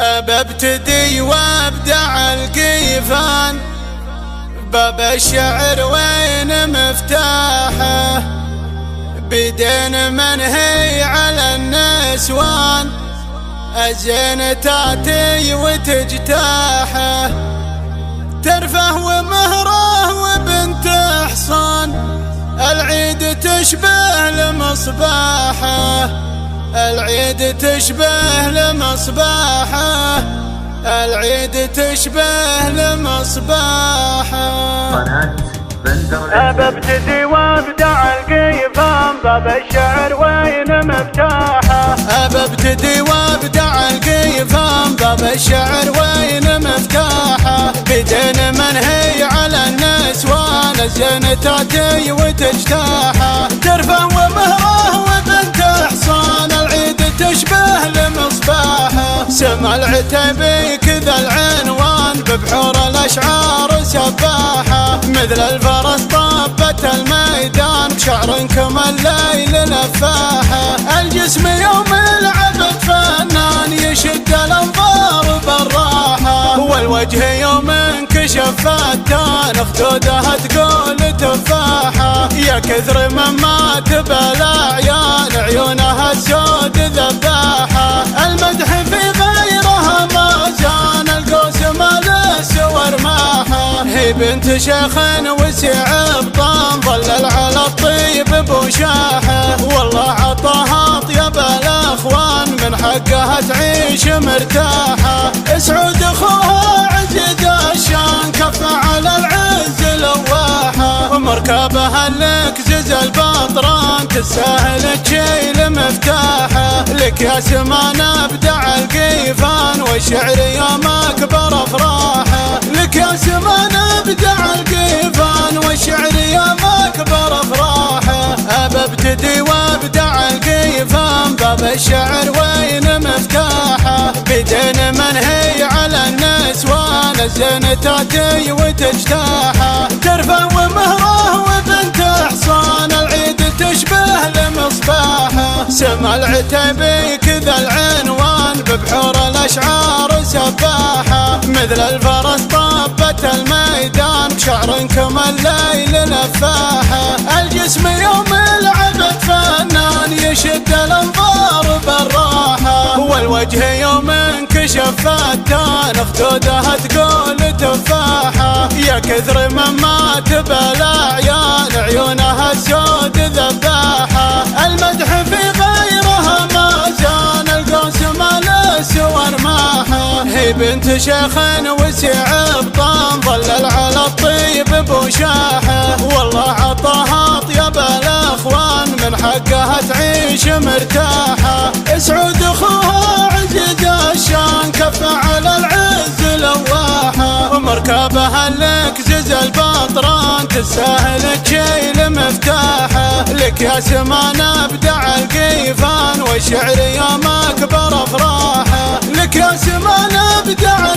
ببتدي وابدع القيفان، باب الشعر وين مفتاحه، بدين منهي على النسوان، الزين تاتي وتجتاحه، ترفه ومهره وبنت حصان، العيد تشبه لمصباحه، العيد تشبه لمصباحه، العيد تشبه لمصباحه. ببتدي وابدع القيفان، باب الشعر وين مفتاحه، ببتدي وابدع القيفان، باب الشعر وين مفتاحه، بدين منهي على النسوان، الزين تاتي وتجتاحه، ترفه ومهره وبنت حصان، العيد تشبه لمصباحه، سما العتيبي كذا العنوان، ببحور الاشعار سباحه، مثل الفرس طابت الميدان، بشعركم الليل لفاحه، الجسم يوم العبد فنان، يشد الانظار بالراحه، والوجه يوم انكشف فتان، خدودها تقول تفاحه، يا كثر من مات بالاعيان، عيونها السود ذباحه، المدح في غيرها ما زان، القوس ما له سوى رماحه، هي بنت شيخ وسع بطان، ظلل على الطيب بوشاحه، والله عطاها اطيب الاخوان، من حقها تعيش مرتاحه، اسعود اخوها عزيز الشان، كف على العز لواحه، ومركبها لك زز البطران، تستاهل تشيل مفتاحه، لك يا سمان ابدع القيفان، والشعر يوم اكبر افراحه، لك يا سمان ابدع القيفان، والشعر يوم اكبر افراحه، ببتدي وابدع القيفان، باب الشعر وين مفتاحه، بدين منهي على النسوان، الزين تاتي وتجتاحه، ترفه ومهره وبنت حصان، العيد تشبه لمصباحه، سما العتيبي كذا العنوان، ببحور الاشعار سباحه، مثل الفرس طابت الميدان، بشعركم الليل لفاحه، الجسم يوم العبد فنان، يشد الانظار بالراحه، والوجه يوم انكشف فتان، خدودها تقول تفاحه، يا كثر من مات بالاعيان، عيونها السود ذباحه، المدح في غيرها ما زان، القوس ما له سوى رماحه، هي بنت شيخ وسع بطان، ظلل على الطيب بوشاحه، والله عطاها اطيب الاخوان، من حقها تعيش مرتاحه، اسعود اخوها عزيز الشان، كف على العز لواحه، ومركبها لك زز البطران، تستاهل تشيل مفتاحه، لك يا سمان ابدع القيفان، والشعر يوم اكبر افراحه، لك يا سمان ابدع